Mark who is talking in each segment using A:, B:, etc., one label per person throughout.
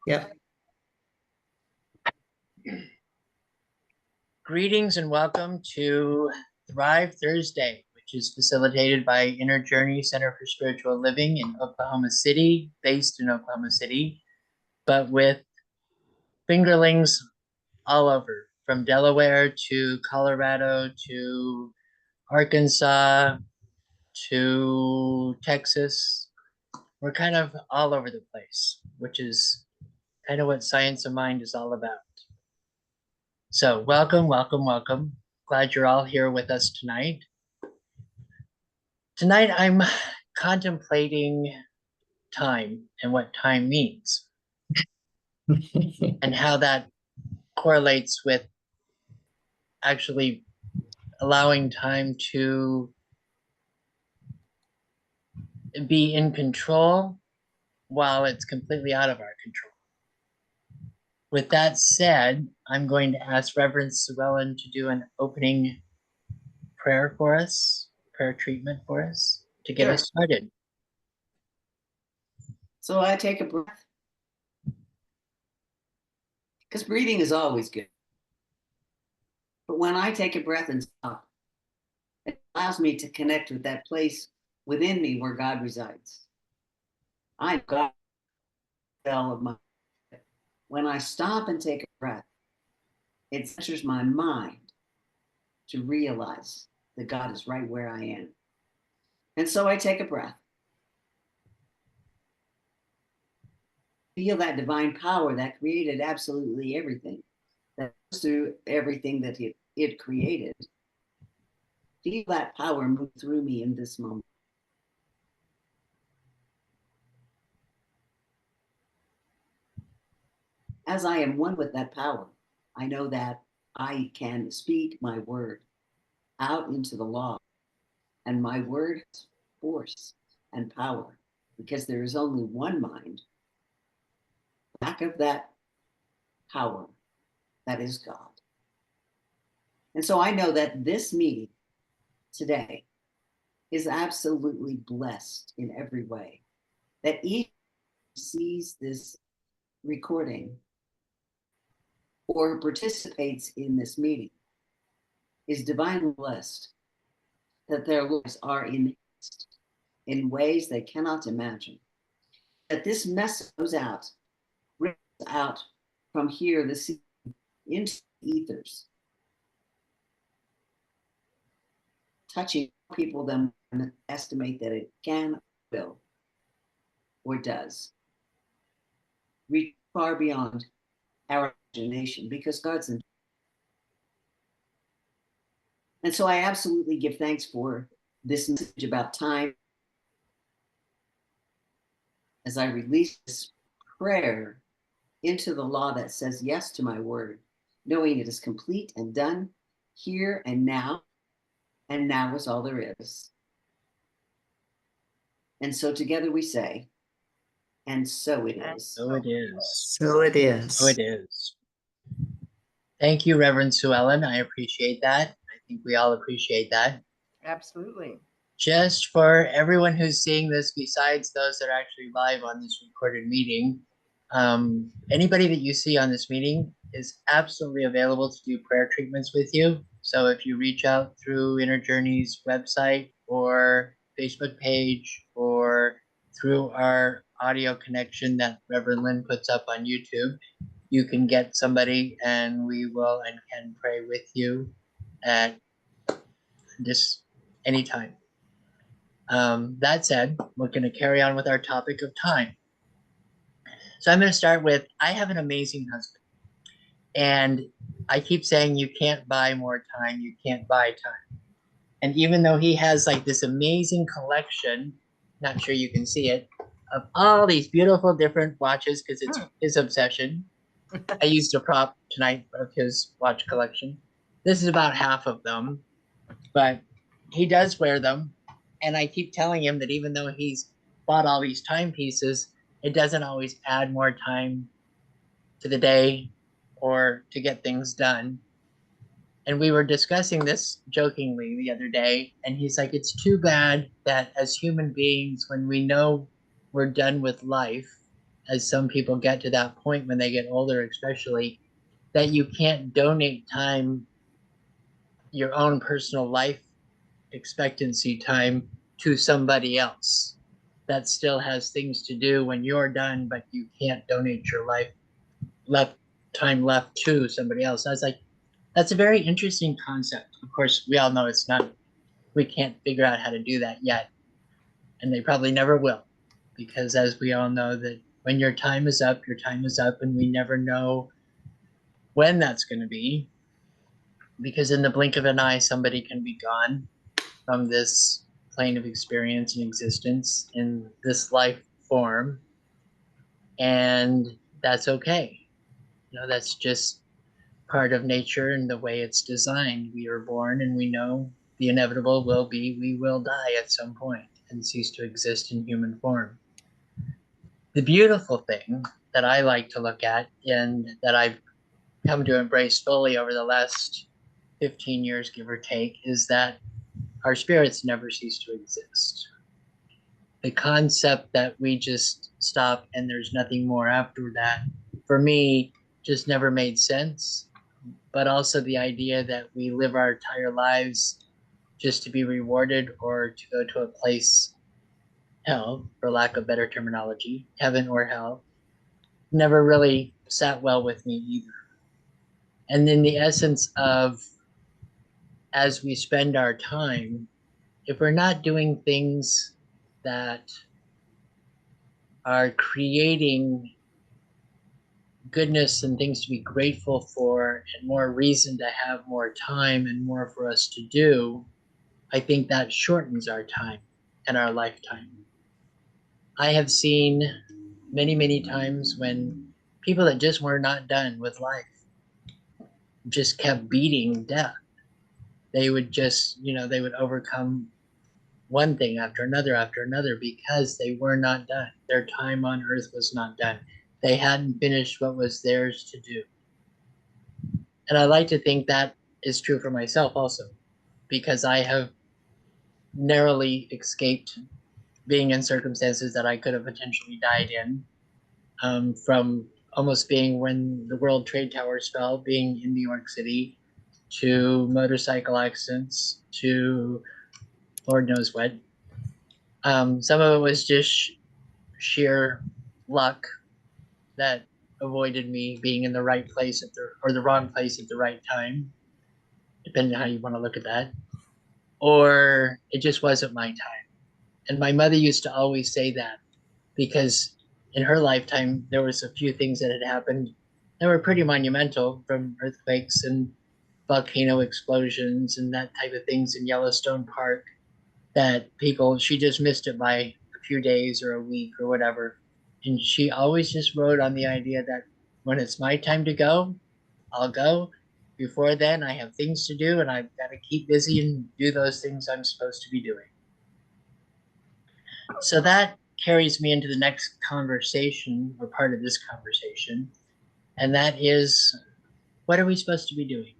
A: Yep.
B: Greetings and welcome to Thrive Thursday, which is facilitated by Inner Journey Center for Spiritual Living in Oklahoma City, based in Oklahoma City, but with fingerlings all over, from Delaware to Colorado to Arkansas to Texas. We're kind of all over the place, which is kind of what Science of Mind is all about. So welcome, welcome, welcome. Glad you're all here with us tonight. Tonight I'm contemplating time and what time means and how that correlates with actually allowing time to be in control while it's completely out of our control. With that said, I'm going to ask Reverend Suellen to do an opening prayer for us, prayer treatment for us to get us started.
A: So I take a breath, because breathing is always good. But when I take a breath and stop, it allows me to connect with that place within me where God resides. I'm God of my. When I stop and take a breath, it centers my mind to realize that God is right where I am. And so I take a breath. Feel that divine power that created absolutely everything, that goes through everything that it created. Feel that power move through me in this moment. As I am one with that power, I know that I can speak my word out into the law, and my word has force and power, because there is only one mind back of that power, that is God. And so I know that this meeting today is absolutely blessed in every way, that each sees this recording or participates in this meeting is divinely blessed, that their lives are enhanced in ways they cannot imagine, that this message goes out, rips out from here, the sea, into the ethers, touching people than estimate that it can, will, or does reach far beyond our imagination, because God's in. And so I absolutely give thanks for this message about time as I release this prayer into the law that says yes to my word, knowing it is complete and done here and now is all there is. And so together we say, and so it is.
B: So it is.
C: So it is.
B: So it is. Thank you, Reverend Suellen. I appreciate that. I think we all appreciate that.
C: Absolutely.
B: Just for everyone who's seeing this, besides those that are actually live on this recorded meeting, anybody that you see on this meeting is absolutely available to do prayer treatments with you. So if you reach out through Inner Journey's website or Facebook page or through our audio connection that Reverend Lynn puts up on YouTube, you can get somebody and we will and can pray with you at just anytime. That said, we're going to carry on with our topic of time. So I'm going to start with, I have an amazing husband. And I keep saying you can't buy more time, you can't buy time. And even though he has like this amazing collection, not sure you can see it, of all these beautiful different watches, because it's his obsession. I used a prop tonight of his watch collection. This is about half of them, but he does wear them. And I keep telling him that even though he's bought all these timepieces, it doesn't always add more time to the day or to get things done. And we were discussing this jokingly the other day, and he's like, it's too bad that as human beings, when we know we're done with life, as some people get to that point when they get older, especially, that you can't donate time, your own personal life expectancy time, to somebody else that still has things to do when you're done, but you can't donate your life left to somebody else. I was like, that's a very interesting concept. Of course, we all know it's not, we can't figure out how to do that yet. And they probably never will, because as we all know, that when your time is up, your time is up, and we never know when that's going to be, because in the blink of an eye, somebody can be gone from this plane of experience and existence in this life form. And that's okay. That's just part of nature and the way it's designed. We are born and we know the inevitable will be we will die at some point and cease to exist in human form. The beautiful thing that I like to look at, and that I've come to embrace fully over the last 15 years, give or take, is that our spirits never cease to exist. The concept that we just stop and there's nothing more after that, for me, just never made sense. But also the idea that we live our entire lives just to be rewarded or to go to a place, hell, for lack of better terminology, heaven or hell, never really sat well with me either. And then the essence of, as we spend our time, if we're not doing things that are creating goodness and things to be grateful for and more reason to have more time and more for us to do, I think that shortens our time and our lifetime. I have seen many, many times when people that just were not done with life just kept beating death. They would just, they would overcome one thing after another because they were not done. Their time on earth was not done. They hadn't finished what was theirs to do. And I like to think that is true for myself also, because I have narrowly escaped being in circumstances that I could have potentially died in, from almost being when the World Trade Towers fell, being in New York City, to motorcycle accidents, to Lord knows what. Some of it was just sheer luck that avoided me being in the right place or the wrong place at the right time, depending on how you want to look at that. Or it just wasn't my time. And my mother used to always say that, because in her lifetime, there was a few things that had happened that were pretty monumental, from earthquakes and volcano explosions and that type of things in Yellowstone Park, that she just missed it by a few days or a week or whatever. And she always just wrote on the idea that when it's my time to go, I'll go. Before then, I have things to do and I've got to keep busy and do those things I'm supposed to be doing. So that carries me into the next conversation, or part of this conversation, and that is, what are we supposed to be doing?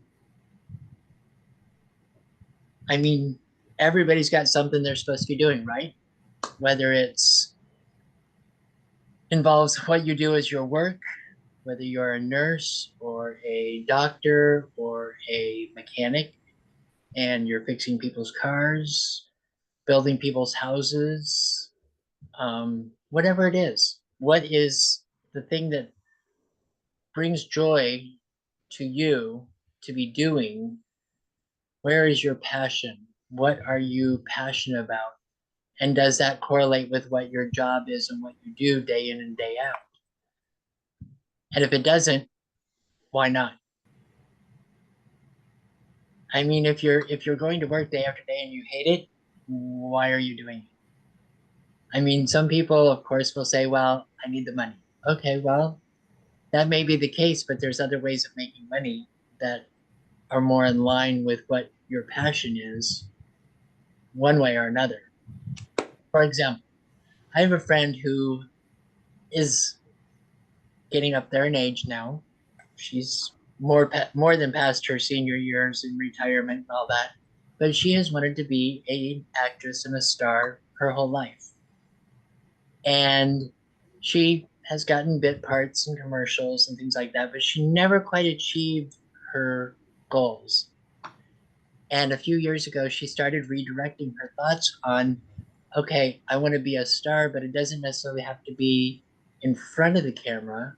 B: I mean, everybody's got something they're supposed to be doing, right? Whether it's involves what you do as your work, whether you're a nurse or a doctor or a mechanic and you're fixing people's cars, building people's houses, whatever it is. What is the thing that brings joy to you to be doing? Where is your passion? What are you passionate about? And does that correlate with what your job is and what you do day in and day out? And if it doesn't, why not? I mean, if you're going to work day after day and you hate it, why are you doing it? I mean, some people, of course, will say, well, I need the money. Okay, well, that may be the case, but there's other ways of making money that are more in line with what your passion is, one way or another. For example, I have a friend who is getting up there in age now. She's more than past her senior years in retirement and all that, but she has wanted to be an actress and a star her whole life. And she has gotten bit parts and commercials and things like that, but she never quite achieved her goals. And a few years ago, she started redirecting her thoughts on, okay, I want to be a star, but it doesn't necessarily have to be in front of the camera.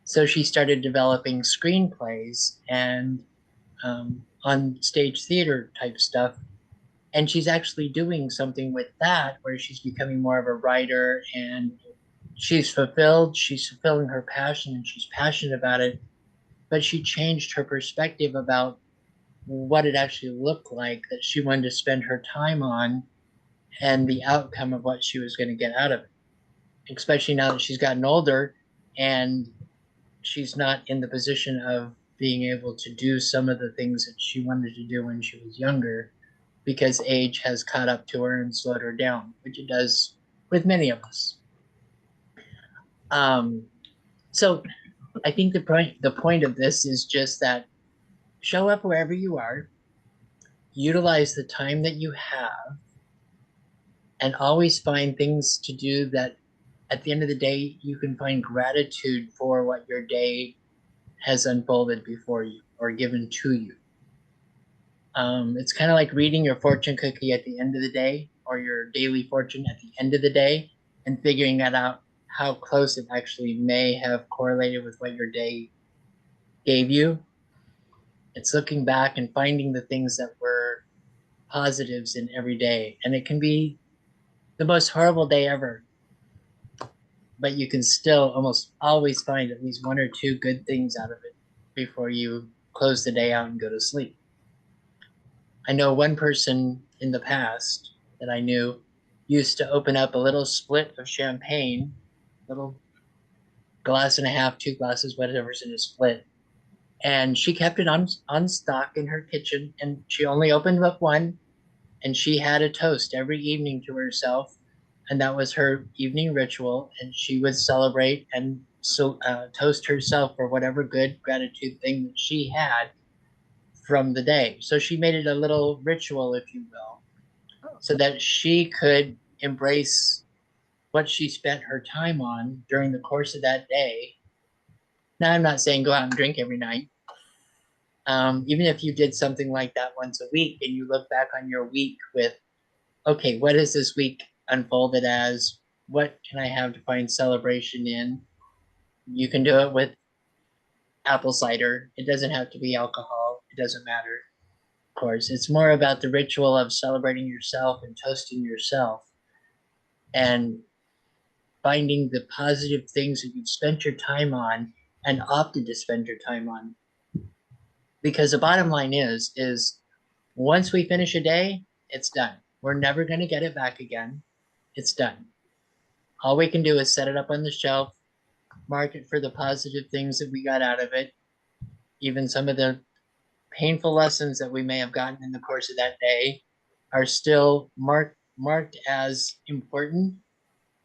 B: So she started developing screenplays and on stage theater type stuff. And she's actually doing something with that where she's becoming more of a writer, and she's fulfilling her passion, and she's passionate about it. But she changed her perspective about what it actually looked like that she wanted to spend her time on and the outcome of what she was going to get out of it, especially now that she's gotten older and she's not in the position of being able to do some of the things that she wanted to do when she was younger, because age has caught up to her and slowed her down, which it does with many of us. So I think the point of this is just that show up wherever you are, utilize the time that you have, and always find things to do that at the end of the day, you can find gratitude for what your day has unfolded before you or given to you. It's kind of like reading your fortune cookie at the end of the day, or your daily fortune at the end of the day, and figuring out how close it actually may have correlated with what your day gave you. It's looking back and finding the things that were positives in every day. And it can be the most horrible day ever, but you can still almost always find at least one or two good things out of it before you close the day out and go to sleep. I know one person in the past that I knew used to open up a little split of champagne, little glass and a half, 2 glasses, whatever's in a split. And she kept it on stock in her kitchen, and she only opened up one, and she had a toast every evening to herself. And that was her evening ritual. And she would celebrate and toast herself for whatever good gratitude thing that she had from the day. So she made it a little ritual, if you will, so that she could embrace what she spent her time on during the course of that day. Now, I'm not saying go out and drink every night. Even if you did something like that once a week and you look back on your week with, okay, what is this week unfolded as? What can I have to find celebration in? You can do it with apple cider. It doesn't have to be alcohol. It doesn't matter. Of course, it's more about the ritual of celebrating yourself and toasting yourself and finding the positive things that you've spent your time on and opted to spend your time on. Because the bottom line is once we finish a day, it's done. We're never going to get it back again. It's done. All we can do is set it up on the shelf, mark it for the positive things that we got out of it, even some of the painful lessons that we may have gotten in the course of that day are still marked as important,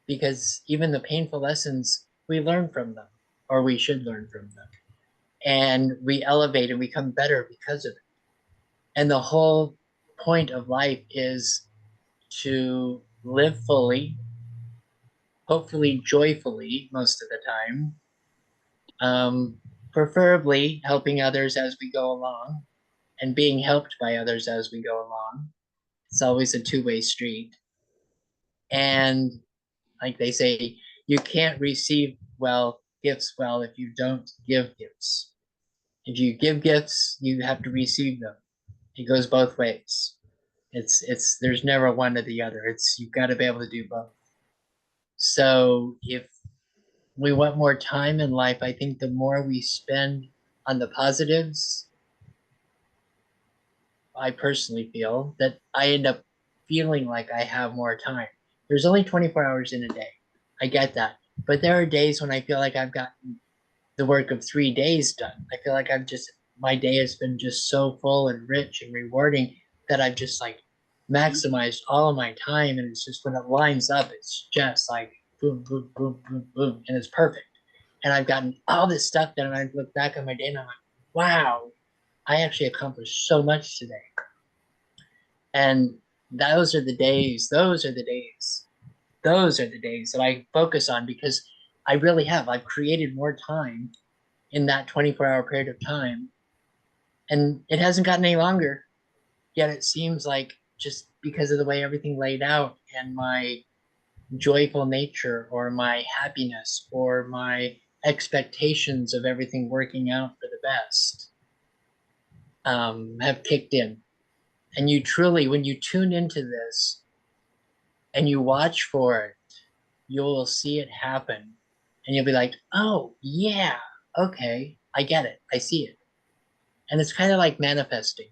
B: because even the painful lessons, we learn from them, or we should learn from them. And we elevate and become better because of it. And the whole point of life is to live fully, hopefully joyfully most of the time, preferably helping others as we go along and being helped by others as we go along. It's always a two-way street. And like they say, you can't receive gifts well if you don't give gifts. If you give gifts, you have to receive them. It goes both ways. It's there's never one or the other. You've got to be able to do both. So if we want more time in life, I think the more we spend on the positives, I personally feel that I end up feeling like I have more time. There's only 24 hours in a day. I get that. But there are days when I feel like I've gotten the work of 3 days done. I feel like my day has been just so full and rich and rewarding that I've just like maximized all of my time. And it's just when it lines up, it's just like boom, boom, boom, boom, boom. And it's perfect. And I've gotten all this stuff done. And I look back on my day and I'm like, wow, I actually accomplished so much today. And those are the days that I focus on, because I really have. I've created more time in that 24-hour period of time, and it hasn't gotten any longer. Yet it seems like just because of the way everything laid out and my joyful nature or my happiness or my expectations of everything working out for the best have kicked in. And you truly, when you tune into this and you watch for it, you'll see it happen. And you'll be like, oh, yeah, okay, I get it. I see it. And it's kind of like manifesting.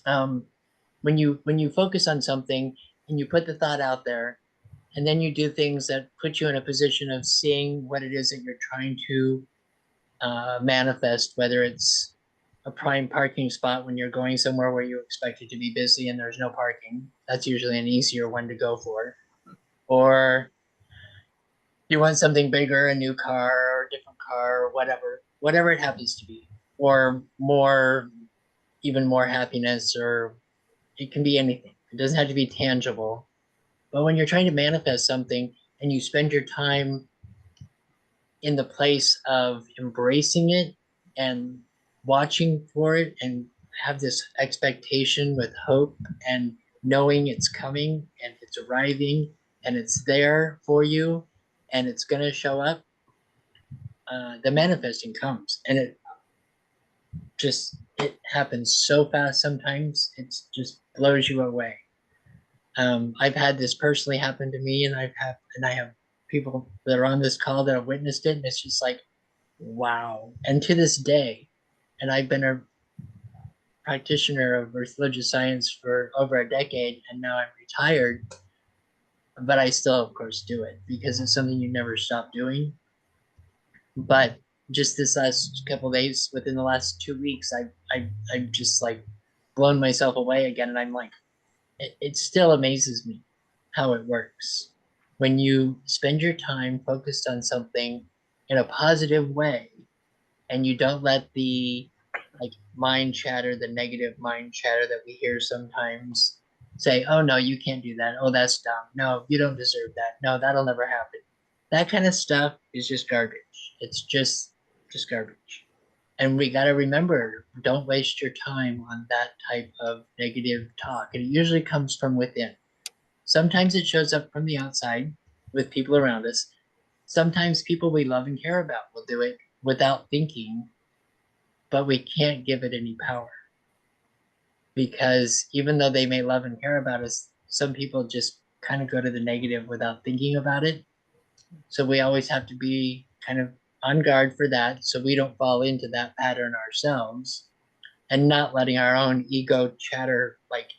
B: When you focus on something and you put the thought out there, and then you do things that put you in a position of seeing what it is that you're trying to manifest, whether it's a prime parking spot when you're going somewhere where you expect it to be busy and there's no parking. That's usually an easier one to go for. Or you want something bigger, a new car or a different car or whatever it happens to be, or more, even more happiness, or it can be anything. It doesn't have to be tangible. But when you're trying to manifest something and you spend your time in the place of embracing it and watching for it and have this expectation with hope and knowing it's coming and it's arriving and it's there for you and it's going to show up, the manifesting comes, and it happens so fast sometimes. It just blows you away. I've had this personally happen to me, and I have people that are on this call that have witnessed it, and it's just like, wow. And to this day, and I've been a practitioner of religious science for over a decade, and now I'm retired, but I still, of course, do it because it's something you never stop doing. But just this last couple of days, within the last 2 weeks, I've just like blown myself away again, and I'm like, it still amazes me how it works. When you spend your time focused on something in a positive way, and you don't let the like mind chatter, the negative mind chatter that we hear sometimes say, oh no, you can't do that. Oh, that's dumb. No, you don't deserve that. No, that'll never happen. That kind of stuff is just garbage. It's just garbage. And we got to remember, don't waste your time on that type of negative talk. And it usually comes from within. Sometimes it shows up from the outside with people around us. Sometimes people we love and care about will do it without thinking, but we can't give it any power. Because even though they may love and care about us, some people just kind of go to the negative without thinking about it. So we always have to be kind of on guard for that so we don't fall into that pattern ourselves, and not letting our own ego chatter like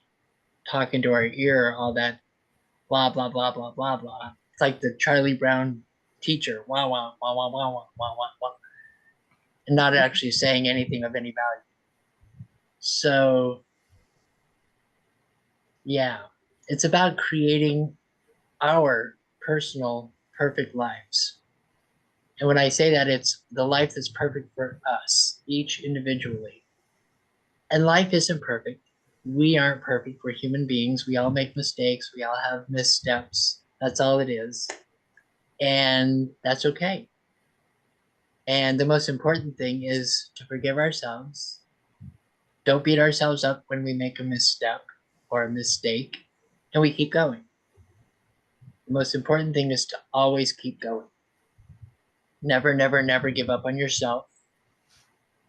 B: talk into our ear, all that blah blah blah blah blah blah. It's like the Charlie Brown teacher, wah wah wah wah wah wah wah wah wah, and not actually saying anything of any value. So yeah, it's about creating our personal perfect lives. And when I say that, it's the life that's perfect for us, each individually. And life isn't perfect. We aren't perfect. We're human beings. We all make mistakes. We all have missteps. That's all it is. And that's okay. And the most important thing is to forgive ourselves. Don't beat ourselves up when we make a misstep or a mistake, and we keep going. The most important thing is to always keep going. Never, never, never give up on yourself.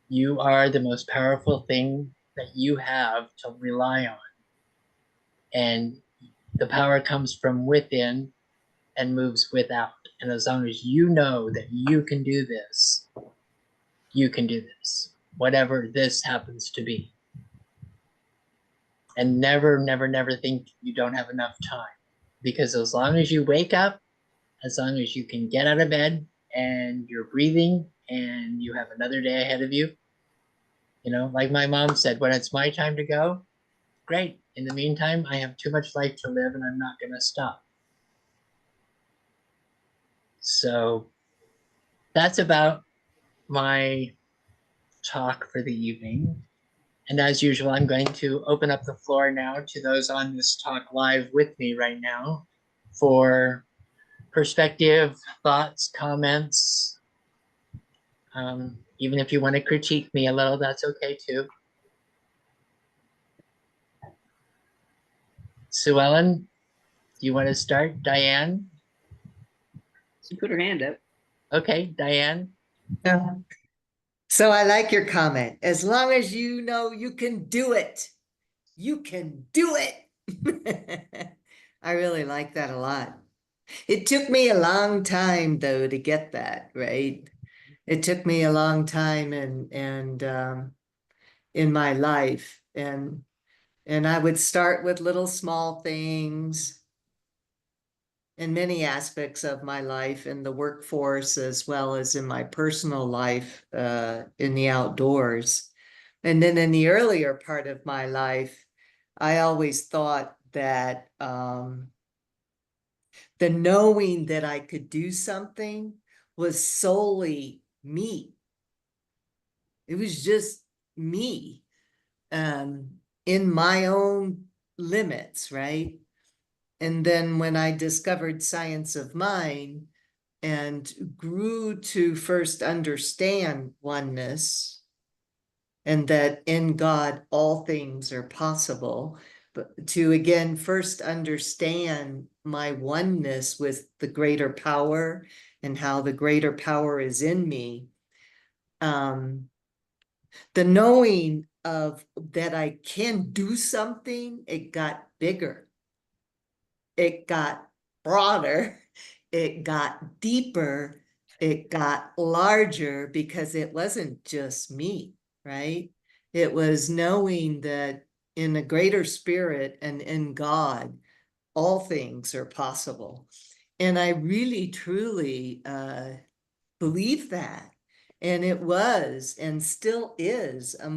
B: You are the most powerful thing that you have to rely on. And the power comes from within and moves without. And as long as you know that you can do this, you can do this, whatever this happens to be. And never, never, never think you don't have enough time. Because as long as you wake up, as long as you can get out of bed and you're breathing and you have another day ahead of you, you know, like my mom said, when it's my time to go, great. In the meantime, I have too much life to live and I'm not going to stop. So that's about my talk for the evening. And as usual, I'm going to open up the floor now to those on this talk live with me right now for perspective, thoughts, comments. Even if you want to critique me a little, that's okay too. Sue Ellen, do you want to start? Diane?
A: She put her hand up.
B: Okay, Diane.
C: Yeah. So I like your comment. As long as you know you can do it, you can do it. I really like that a lot. It took me a long time though to get that, right? It took me a long time and in my life and I would start with little small things in many aspects of my life in the workforce as well as in my personal life in the outdoors. And then in the earlier part of my life, I always thought that the knowing that I could do something was solely me. It was just me in my own limits, right? And then when I discovered science of mind and grew to first understand oneness and that in God all things are possible, but to again first understand my oneness with the greater power and how the greater power is in me, the knowing of that I can do something, it got bigger. It got broader, it got deeper, it got larger because it wasn't just me, right? It was knowing that in a greater spirit and in God, all things are possible. And I really, truly believe that. And it was and still is a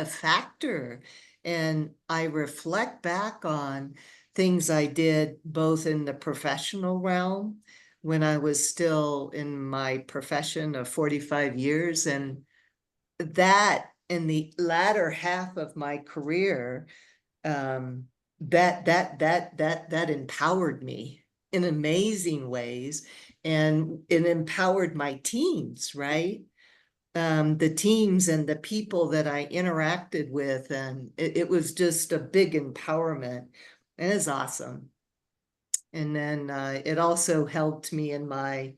C: factor. And I reflect back on things I did both in the professional realm when I was still in my profession of 45 years, and that in the latter half of my career, that empowered me in amazing ways, and it empowered my teams, right? The teams and the people that I interacted with, and it was just a big empowerment, and it's awesome. And then it also helped me in my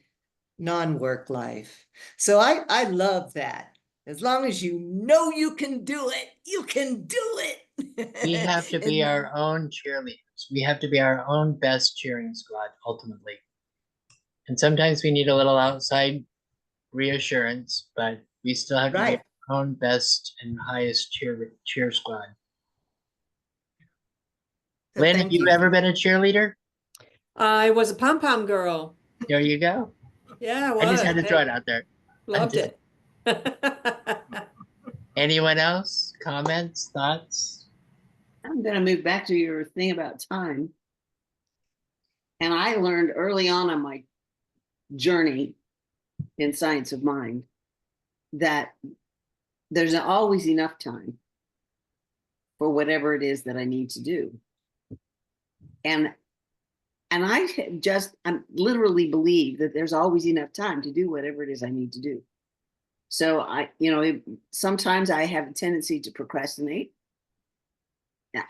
C: non-work life. So I love that. As long as you know you can do it, you can do it.
B: We have to be our own cheerleaders. We have to be our own best cheering squad, ultimately. And sometimes we need a little outside reassurance, but we still have to be our own best and highest cheer squad.
C: So
B: Lynn, have you ever been a cheerleader?
D: I was a pom-pom girl.
B: There you go.
D: Yeah, I was.
B: I just had to throw it out there.
D: Loved it.
B: Anyone else? Comments? Thoughts?
A: I'm going to move back to your thing about time. And I learned early on my journey in science of mind that there's always enough time for whatever it is that I need to do. And I literally believe that there's always enough time to do whatever it is I need to do. So sometimes I have a tendency to procrastinate.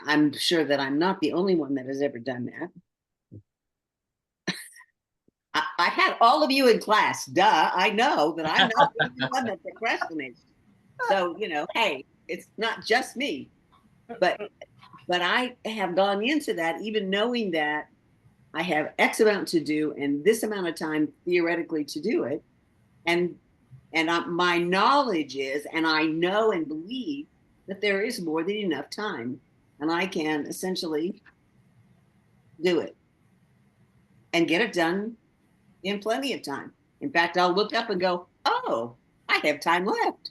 A: I'm sure that I'm not the only one that has ever done that. I had all of you in class. Duh, I know that I'm not the only one that procrastinates. So, hey, it's not just me. But I have gone into that even knowing that I have X amount to do and this amount of time theoretically to do it. And my knowledge is, and I know and believe that there is more than enough time, and I can essentially do it and get it done in plenty of time. In fact, I'll look up and go, oh, I have time left.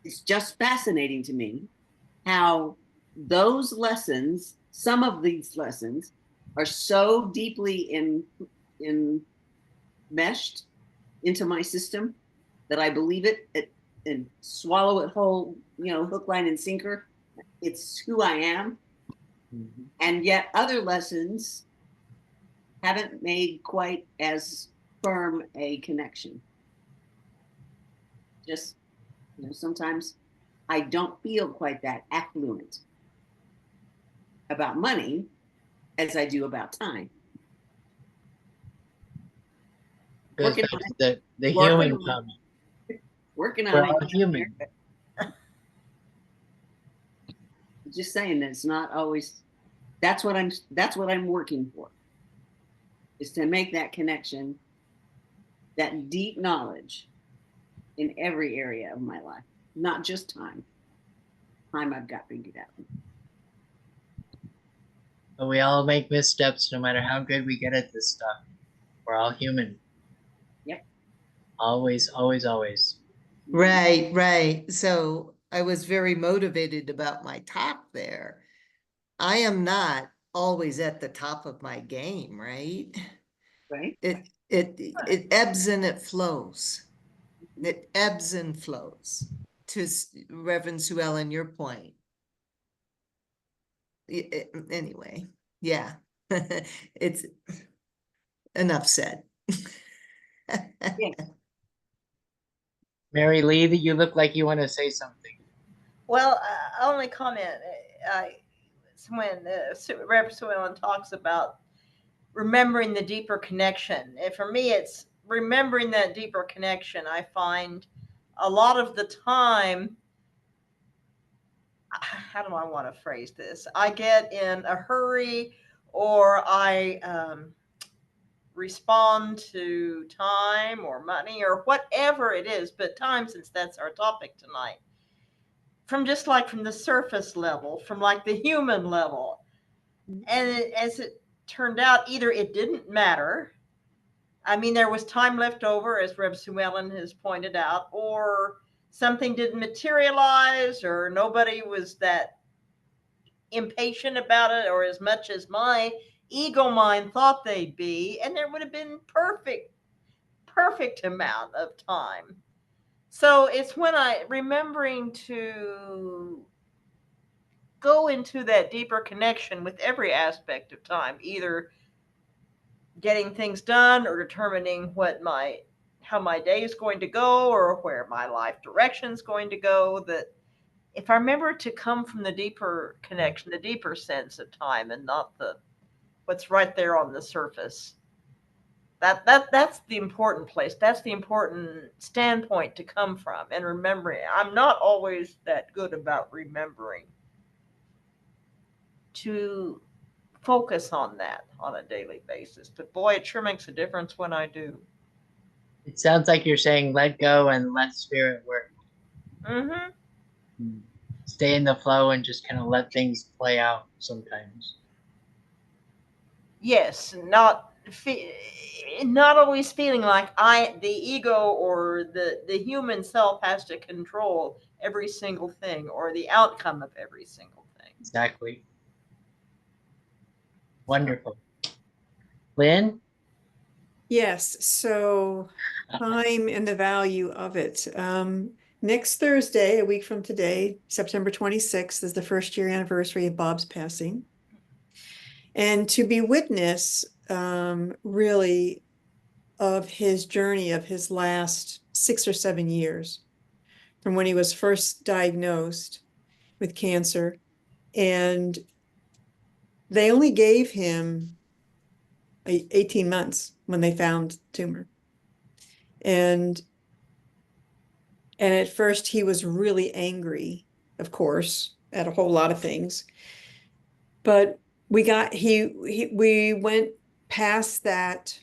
A: It's just fascinating to me how those lessons, some of these lessons, are so deeply enmeshed into my system that I believe it and swallow it whole, hook, line, and sinker. It's who I am.
B: Mhm.
A: And yet other lessons haven't made quite as firm a connection. Just, sometimes I don't feel quite that affluent about money as I do about time.
B: Goes
A: Working
B: back
A: on
B: to
A: it.
B: the
A: Working
B: human
A: on it.
B: comment.
A: Working
B: We're
A: on it.
B: all human.
A: Just saying that it's not always. That's what I'm working for. Is to make that connection, that deep knowledge in every area of my life, not just time. Time I've got figured out.
B: But we all make missteps no matter how good we get at this stuff. We're all human.
A: Yep.
B: Always, always, always.
C: Right, right. So I was very motivated about my talk there. I am not always at the top of my game, right?
A: Right.
C: It ebbs and it flows. It ebbs and flows. To Reverend Sue Ellen, your point. Anyway, yeah, it's enough said.
A: Yeah.
B: Mary Lee, that you look like you want to say something.
E: Well, only comment when Reverend Sue Ellen talks about remembering the deeper connection. And for me, it's remembering that deeper connection. I find a lot of the time, how do I want to phrase this? I get in a hurry, or I respond to time or money or whatever it is, but time, since that's our topic tonight, from just like from the surface level, from like the human level. And as it turned out, either it didn't matter. I mean, there was time left over, as Reb Sue Ellen has pointed out, or something didn't materialize, or nobody was that impatient about it, or as much as my ego mind thought they'd be, and there would have been perfect amount of time. So it's when I remembering to go into that deeper connection with every aspect of time, either getting things done or determining how my day is going to go or where my life direction is going to go, that if I remember to come from the deeper connection, the deeper sense of time, and not the what's right there on the surface, that's the important place. That's the important standpoint to come from. And remembering, I'm not always that good about remembering to focus on that on a daily basis. But boy, it sure makes a difference when I do.
B: It sounds like you're saying let go and let spirit work.
E: Mm-hmm.
B: Stay in the flow and just kind of let things play out sometimes.
E: Yes, not always feeling like the ego or the human self has to control every single thing or the outcome of every single thing.
B: Exactly. Wonderful. Lynn?
D: Yes, so time and the value of it. Next Thursday, a week from today, September 26th, is the first year anniversary of Bob's passing. And to be witness, really, of his journey of his last 6 or 7 years, from when he was first diagnosed with cancer. And they only gave him 18 months when they found tumor. And at first he was really angry, of course, at a whole lot of things. But we went past that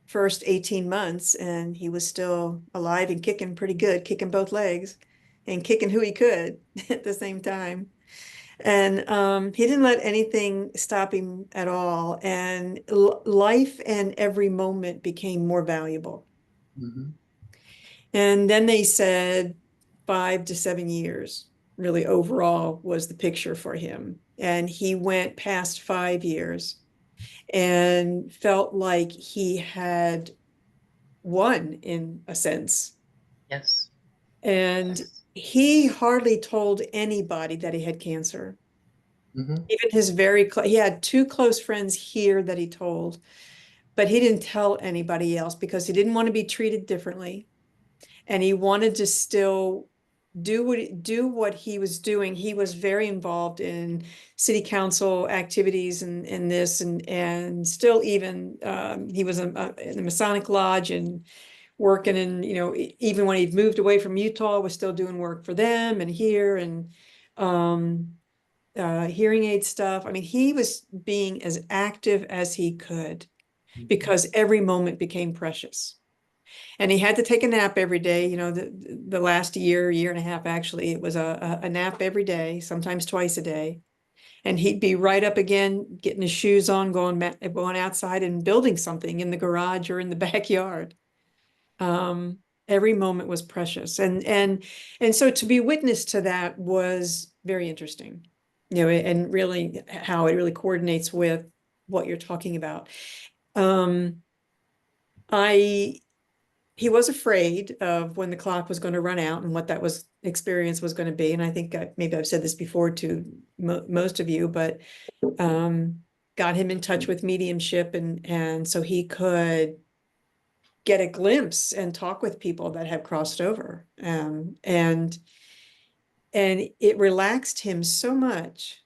D: first 18 months and he was still alive and kicking pretty good, kicking both legs and kicking who he could at the same time. And he didn't let anything stop him at all. And life and every moment became more valuable.
B: Mm-hmm.
D: And then they said 5 to 7 years really overall was the picture for him. And he went past 5 years and felt like he had won in a sense.
B: Yes.
D: And he hardly told anybody that he had cancer. Even his he had two close friends here that he told, but he didn't tell anybody else because he didn't want to be treated differently. And he wanted to still do what he was doing. He was very involved in city council activities and this and still even he was in the Masonic Lodge and working in, you know, even when he'd moved away from Utah, was still doing work for them and here and hearing aid stuff. I mean, he was being as active as he could because every moment became precious. And he had to take a nap every day. You know, the last year and a half, actually, it was a nap every day, sometimes twice a day. And he'd be right up again, getting his shoes on, going outside and building something in the garage or in the backyard. Every moment was precious. And so to be witness to that was very interesting, you know, and really how it really coordinates with what you're talking about. He was afraid of when the clock was going to run out and what that experience was going to be. And I think maybe I've said this before to most of you, but got him in touch with mediumship and so he could get a glimpse and talk with people that have crossed over. And it relaxed him so much.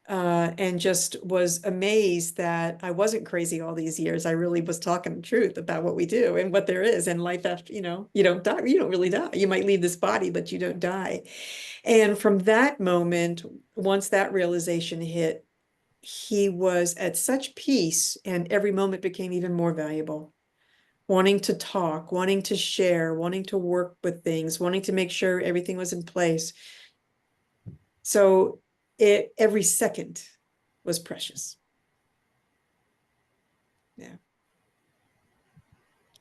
D: And just was amazed that I wasn't crazy all these years. I really was talking the truth about what we do and what there is in life after, you know, you don't die, you don't really die. You might leave this body, but you don't die. And from that moment, once that realization hit, he was at such peace and every moment became even more valuable. Wanting to talk, wanting to share, wanting to work with things, wanting to make sure everything was in place. So every second was precious. Yeah.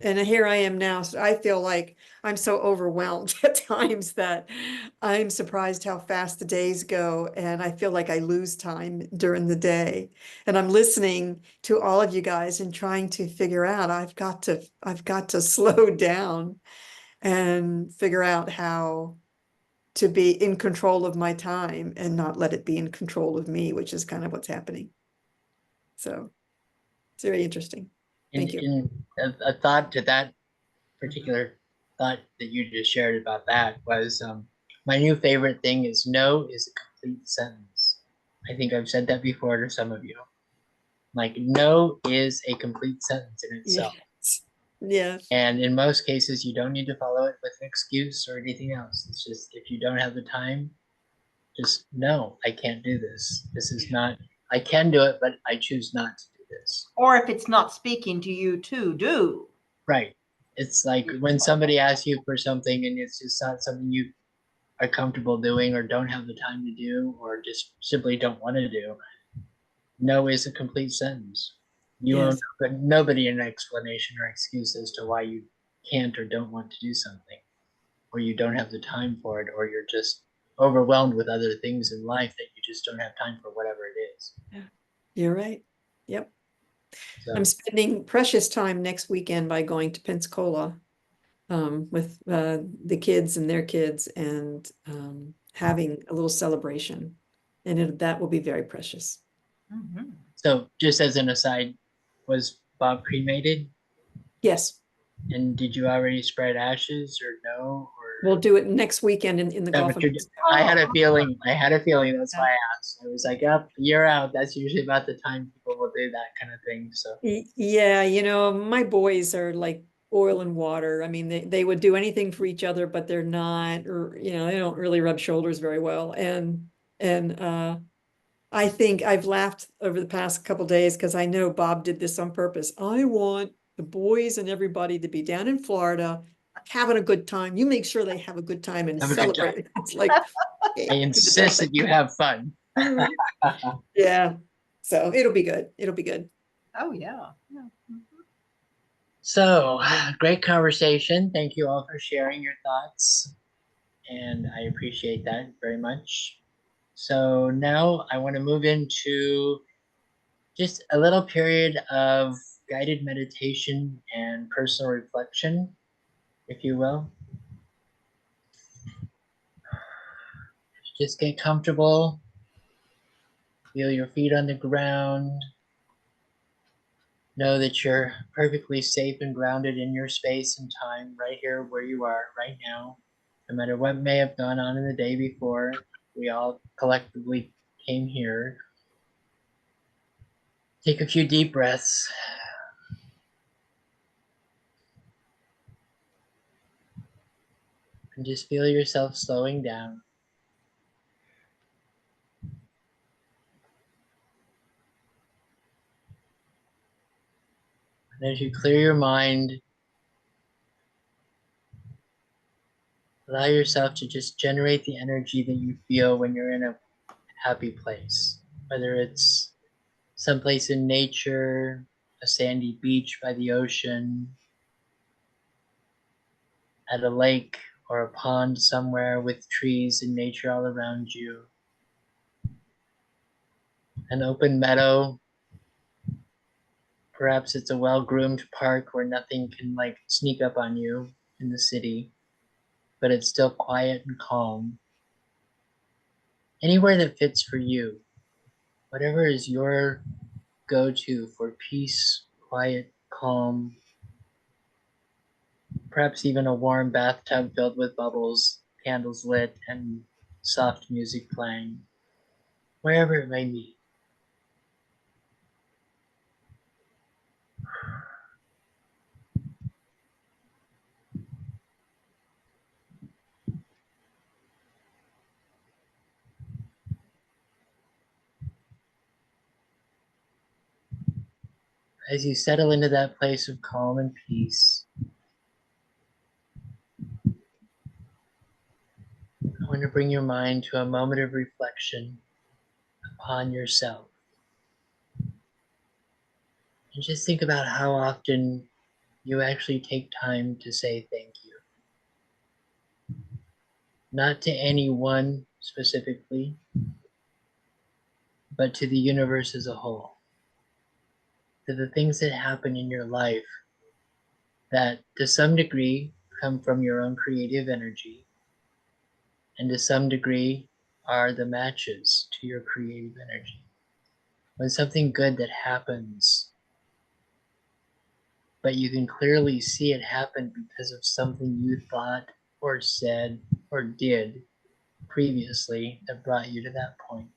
D: And here I am now. So I feel like I'm so overwhelmed at times that I'm surprised how fast the days go. And I feel like I lose time during the day. And I'm listening to all of you guys and trying to figure out, I've got to slow down and figure out how to be in control of my time and not let it be in control of me, which is kind of what's happening. So it's very interesting. Thank you.
B: A thought to that particular thought that you just shared about that was my new favorite thing is no is a complete sentence. I think I've said that before to some of you. Like no is a complete sentence in itself.
D: Yes. Yes.
B: And in most cases, you don't need to follow it with an excuse or anything else. It's just if you don't have the time, just no, I can't do this. This is not, I can do it, but I choose not to do this.
E: Or if it's not speaking to you to do.
B: Right. It's like when somebody asks you for something and it's just not something you are comfortable doing or don't have the time to do or just simply don't want to do. No is a complete sentence. You owe nobody an explanation or excuse as to why you can't or don't want to do something, or you don't have the time for it, or you're just overwhelmed with other things in life that you just don't have time for whatever it is.
D: Yeah, you're right. Yep.
B: So,
D: I'm spending precious time next weekend by going to Pensacola with the kids and their kids and having a little celebration. And that will be very precious.
E: Mm-hmm.
B: so just as an aside, was Bob cremated?
D: Yes.
B: And did you already spread ashes or no? Or
D: We'll do it next weekend in the Gulf of Mexico.
B: I had a feeling. That's why I asked. I was like, up, you're out. That's usually about the time people will do that kind of thing. So
D: Yeah, you know, my boys are like oil and water. I mean, they would do anything for each other, but they're not, or you know, they don't really rub shoulders very well. And I think I've laughed over the past couple days because I know Bob did this on purpose. I want the boys and everybody to be down in Florida having a good time. You make sure they have a good time and celebrate. It's like
B: I insist that you have fun.
D: Yeah. So it'll be good. It'll be good.
E: Oh, yeah.
B: So great conversation. Thank you all for sharing your thoughts. And I appreciate that very much. So now I want to move into just a little period of guided meditation and personal reflection, if you will. Just get comfortable. Feel your feet on the ground. Know that you're perfectly safe and grounded in your space and time right here where you are right now. No matter what may have gone on in the day before, we all collectively came here. Take a few deep breaths. And just feel yourself slowing down. And as you clear your mind, allow yourself to just generate the energy that you feel when you're in a happy place. Whether it's someplace in nature, a sandy beach by the ocean, at a lake or a pond somewhere with trees and nature all around you, an open meadow, perhaps it's a well-groomed park where nothing can like sneak up on you in the city, but it's still quiet and calm. Anywhere that fits for you, whatever is your go-to for peace, quiet, calm, perhaps even a warm bathtub filled with bubbles, candles lit, and soft music playing, wherever it may be. As you settle into that place of calm and peace, I want to bring your mind to a moment of reflection upon yourself. And just think about how often you actually take time to say thank you. Not to anyone specifically, but to the universe as a whole. To the things that happen in your life that to some degree come from your own creative energy, and to some degree are the matches to your creative energy. When something good that happens, but you can clearly see it happen because of something you thought or said or did previously that brought you to that point.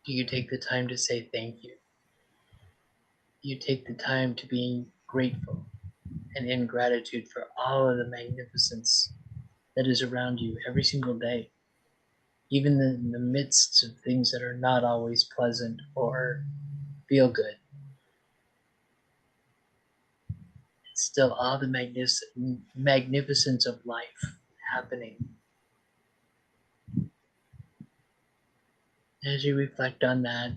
B: Do you take the time to say thank you? Do you take the time to be grateful and in gratitude for all of the magnificence that is around you every single day, even in the midst of things that are not always pleasant or feel good? It's still all the magnificence of life happening. As you reflect on that,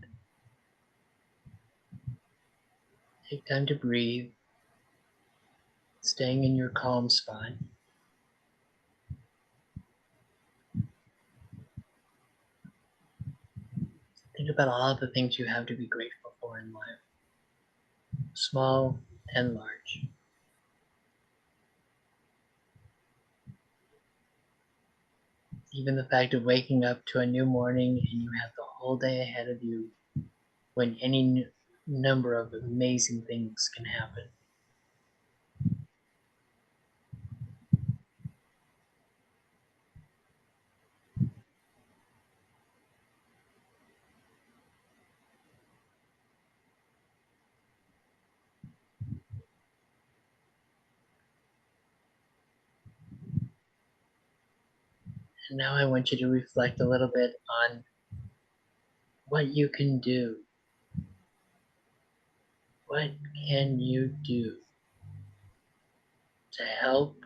B: take time to breathe, staying in your calm spot. Think about all the things you have to be grateful for in life, small and large. Even the fact of waking up to a new morning and you have the whole day ahead of you when any number of amazing things can happen. And now I want you to reflect a little bit on what you can do. What can you do to help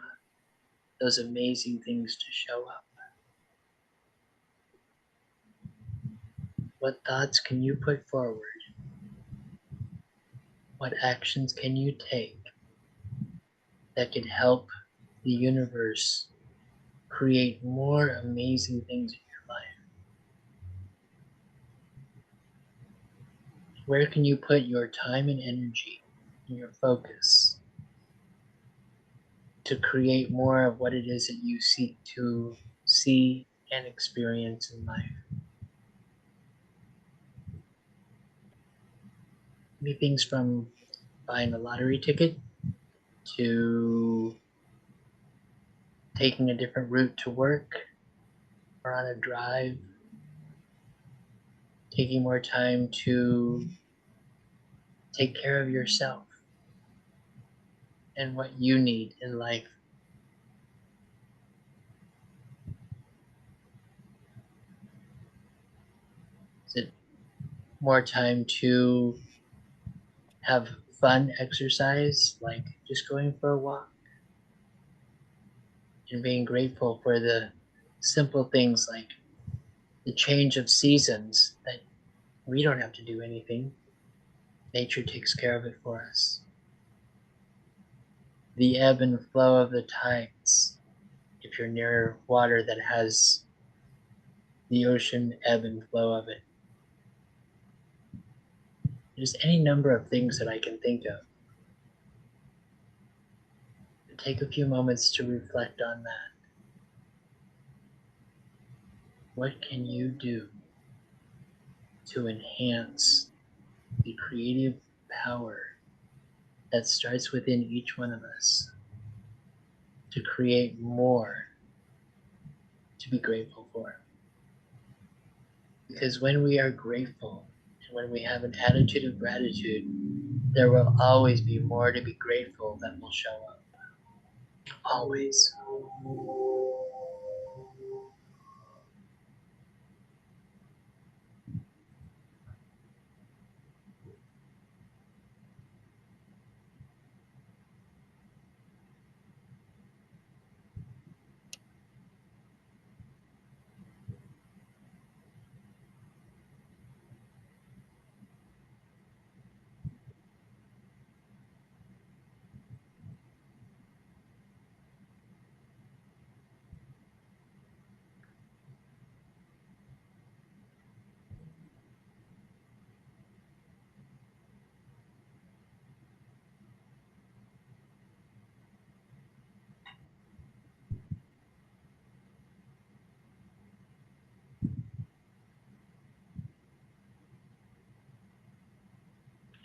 B: those amazing things to show up? What thoughts can you put forward? What actions can you take that can help the universe create more amazing things in your life? Where can you put your time and energy and your focus to create more of what it is that you seek to see and experience in life. Maybe things from buying a lottery ticket to taking a different route to work or on a drive, taking more time to take care of yourself and what you need in life. Is it more time to have fun exercise, like just going for a walk and being grateful for the simple things like the change of seasons that we don't have to do anything. Nature takes care of it for us. The ebb and flow of the tides. If you're near water that has the ocean ebb and flow of it. There's any number of things that I can think of. Take a few moments to reflect on that. What can you do to enhance the creative power that starts within each one of us to create more to be grateful for? Because when we are grateful and when we have an attitude of gratitude, there will always be more to be grateful that will show up. Always.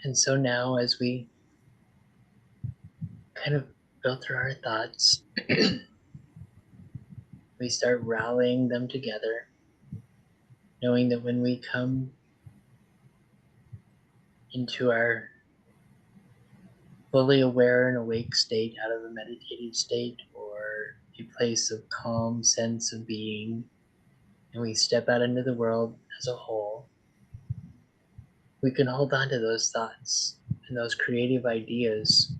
B: And so now, as we kind of filter our thoughts, we start rallying them together, knowing that when we come into our fully aware and awake state out of a meditative state or a place of calm sense of being, and we step out into the world as a whole, we can hold on to those thoughts, and those creative ideas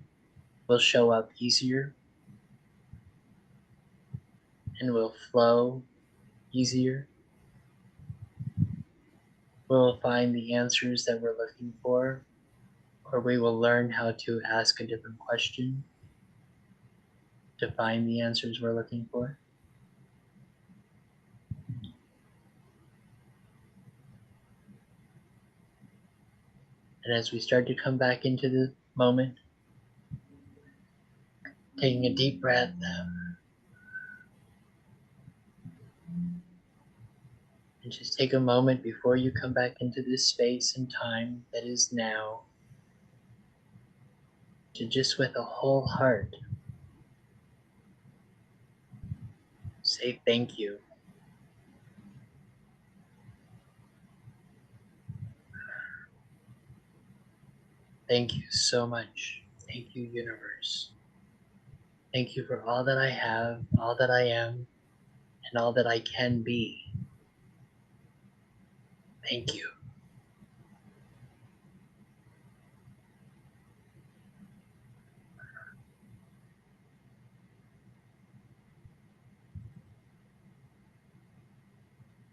B: will show up easier and will flow easier. We'll find the answers that we're looking for, or we will learn how to ask a different question to find the answers we're looking for. And as we start to come back into the moment, taking a deep breath, and just take a moment before you come back into this space and time that is now, to just with a whole heart say thank you. Thank you so much. Thank you, universe. Thank you for all that I have, all that I am, and all that I can be. Thank you.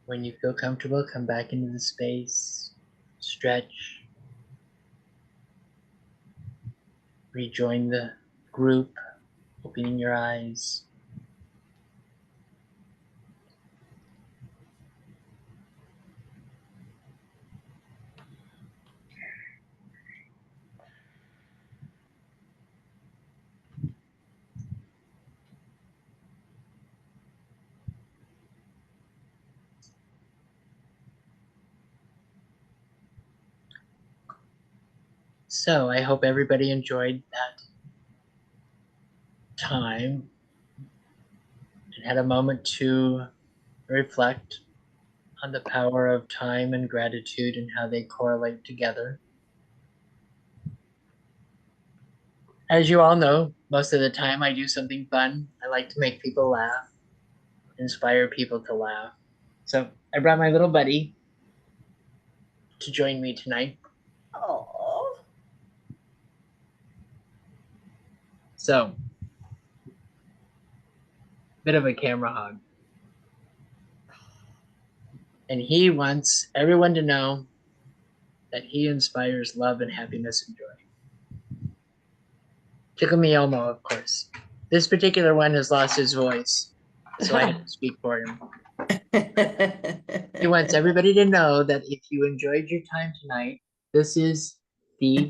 B: When you feel comfortable, come back into the space, stretch, rejoin the group, opening your eyes. So I hope everybody enjoyed that time and had a moment to reflect on the power of time and gratitude and how they correlate together. As you all know, most of the time I do something fun. I like to make people laugh, inspire people to laugh. So I brought my little buddy to join me tonight.
E: Oh,
B: So, bit of a camera hog. And he wants everyone to know that he inspires love and happiness and joy. Tickle Me Elmo, of course. This particular one has lost his voice, so I have to speak for him. He wants everybody to know that if you enjoyed your time tonight, this is the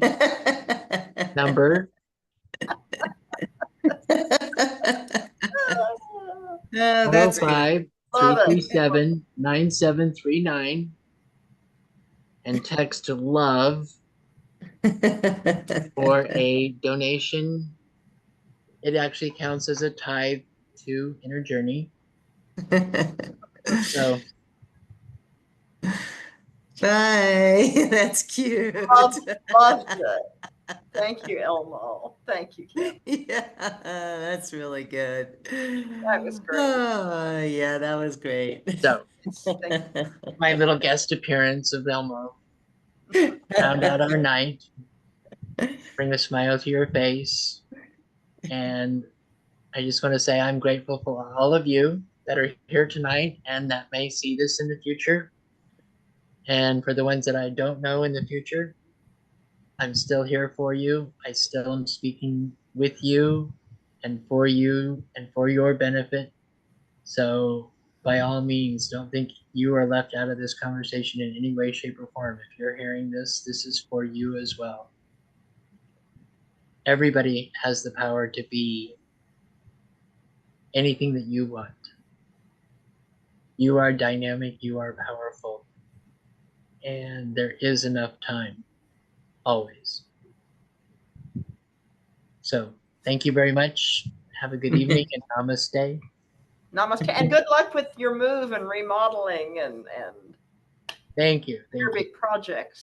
B: number
C: Oh, that's good.
B: 405-337-9739 and text love for a donation. It actually counts as a tithe to Inner Journey. So
C: Bye. That's cute.
E: loved it. Thank you, Elmo. Thank you, Kim.
C: Yeah, that's really good.
E: That was great.
C: Oh, yeah, that was great.
B: So
E: Thank
B: my little guest appearance of Elmo round out our night, bring a smile to your face. And I just want to say I'm grateful for all of you that are here tonight and that may see this in the future. And for the ones that I don't know in the future, I'm still here for you. I still am speaking with you and for your benefit. So by all means, don't think you are left out of this conversation in any way, shape, or form. If you're hearing this, this is for you as well. Everybody has the power to be anything that you want. You are dynamic, you are powerful, and there is enough time, always. So thank you very much. Have a good evening and namaste.
E: Namaste. And good luck with your move and remodeling and
B: Thank you.
E: your
B: Thank you.
E: big projects.